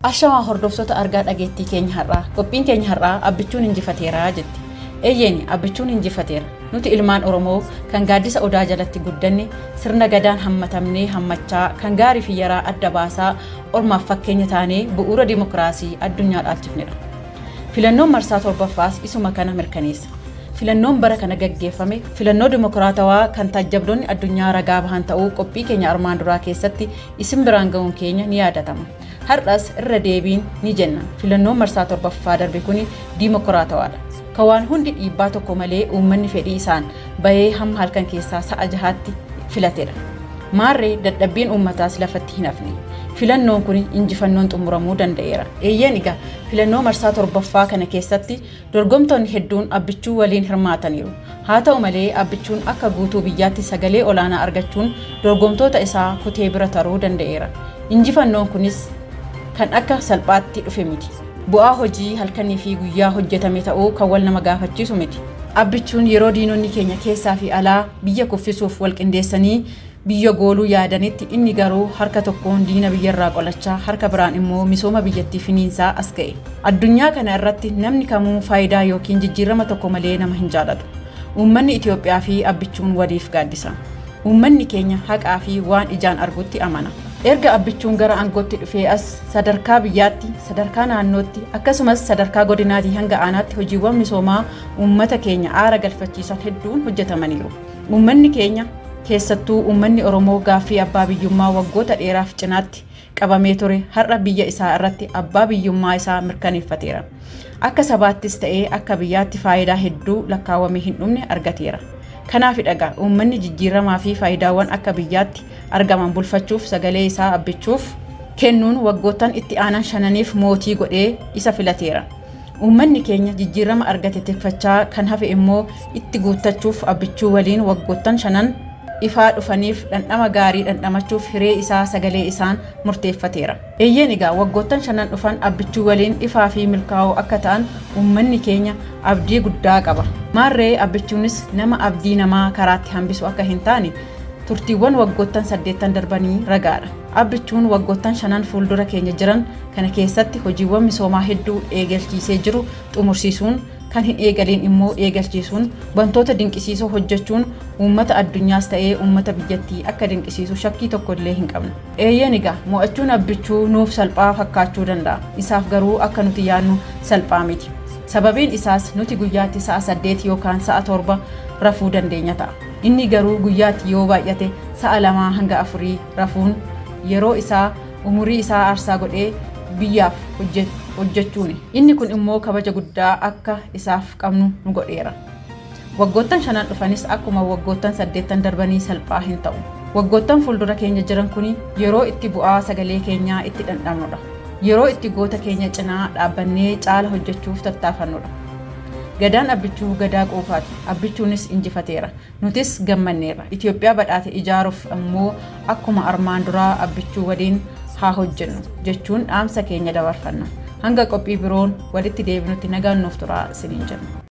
Ashawaa hordoftoota argaa dhageettii keenya har'aa qophiin keenya har'aa abbichuun injifateeraa jetti. Eeyyeeni abbichuun injifateera. Nuti ilmaan Oromoo kan gaaddisa Odaa jalatti guddanne sirna gadaan hammatamnee hammachaa kan gaarii fi yaraa adda baasaa ormaaf fakkeenya taanee bu'uura dimokiraasii addunyaa dhaalchifnedha. Filannoon marsaa torbaffaas isuma kana mirkaneessa. Filannoon bara kana gaggeeffame filannoo dimokiraatawaa kan taajjabdoonni addunyaa ragaa bahan ta'uu qophii keenya armaan duraa keessatti isin biraan ga'uun keenya ni yaadatama. Har'as irra deebiin ni jenna. Filannoon marsaa torbaffaa darbe kuni dimokiraatawaadha. Kawaan hundi dhiibbaa tokko malee uummanni fedhii isaan bahee hamma halkan keessaa sa'a 6tti filatedha. Maarree dadhabbiin uummataas lafatti hin hafne. Filannoon kun injifannoon xumuramuu danda'eera. Eeyyeen egaa filannoo marsaa torbaffaa kana keessatti dorgomtoonni hedduun abbichuu waliin hirmaataniiru. Haa ta'u malee abbichuun akka guutuu biyyaatti sagalee olaanaa argachuun dorgomtoota isaa kutee bira taruu danda'eera. Injifannoon kunis kan akka salphaatti dhufe miti. Bu'aa hojii halkanii fi guyyaa hojjetame ta'uu kan wal nama gaafachiisu miti. Abbichuun yeroo diinonni keenya keessaa fi alaa biyya kuffisuuf wal qindeessanii biyya gooluu yaadanitti inni garuu harka tokkoon diina biyyarraa qolachaa harka biraan immoo misooma biyyattii finiinsaa as ga'e. Addunyaa kana irratti namni kamuu faayidaa yookiin jijjiirama tokko malee nama hin jaalatu. Uummanni Itoophiyaa fi abbichuun waliif gaaddisa. Uummanni keenya haqaa fi waan ijaan argutti amana. Erga abbichuun gara aangootti dhufee as sadarkaa biyyaatti, sadarkaa naannootti, akkasumas sadarkaa godinaatii hanga aanaatti hojiiwwan misoomaa uummata keenya aara galfachiisan hedduun hojjetamaniiru. Uummanni keenya keessattuu uummanni Oromoo gaaffii abbaa biyyummaa waggoota dheeraaf cinaatti qabamee ture har'a biyya isaa irratti abbaa biyyummaa isaa mirkaneeffateera. Akka sabaattis ta'ee akka biyyaatti faayidaa hedduu lakkaawamee hin dhumne argateera. Kanaaf dhagaa uummanni jijjiiramaa fi faayidaawwan akka biyyaatti argaman bulfachuuf sagalee isaa abbichuuf kennuun waggoottan itti aanan 5 mootii godhee isa filateera. Uummanni keenya jijjiirama argate tikfachaa kan hafe immoo itti guuttachuuf abbichuu waliin waggoottan 5 ifaa dhufaniif dhandhama gaarii dhandhamachuuf hiree isaa sagalee isaan murteeffateera. Eeyyeen egaa waggoottan 5 dhufan abbichuu waliin ifaa fi milkaa'oo akka ta'an uummanni keenya abdii guddaa qaba. Maarree abbichuunis nama abdii namaa karaatti hambisu akka hin taane turtiiwwan waggoottan 8 darbanii ragaadha. Abbichuun waggoottan 5 fuuldura keenya jiran kana keessatti hojiiwwan misoomaa hedduu eegalchiisee jiru xumursiisuun kan hin eegaliin immoo eegalchiisuun wantoota dinqisiisoo hojjechuun uummata addunyaas ta'ee uummata biyyattii akka dinqisiisu shakkii tokko illee hin qabnu. Eeyyeen egaa mo'achuun abbichuu nuuf salphaa fakkaachuu danda'a. Isaaf garuu akka nuti yaadnu salphaa miti. Sababiin isaas nuti guyyaatti sa'a 8 yookaan sa'a 7 rafuu dandeenya ta'a. Inni garuu guyyaatti yoo baay'ate sa'a 2 hanga 4 rafuun yeroo isaa umurii isaa aarsaa godhee biyyaaf hojjechuuni. Inni kun immoo kabaja guddaa akka isaaf qabnu nu godheera. Waggoottan 5 dhufanis akkuma waggoottan 8 darbanii salphaa hin ta'u. Waggoottan fuuldura keenya jiran kuni yeroo itti bu'aa sagalee keenyaa itti dhandhamnudha. Yeroo itti goota keenya cinaa dhaabbannee caala hojjechuuf tattaafannudha. Gadaan abbichuu gadaa quufaati. Abbichuunis injifateera. Nutis gammanneerra. Itoophiyaa badhaate ijaaruuf ammoo akkuma armaan duraa abbichuu waliin haa hojjennu jechuun dhaamsa keenya dabarfanna. Hanga qophii biroon walitti deebinutti nagaan nuuf turaa isiniin jenna.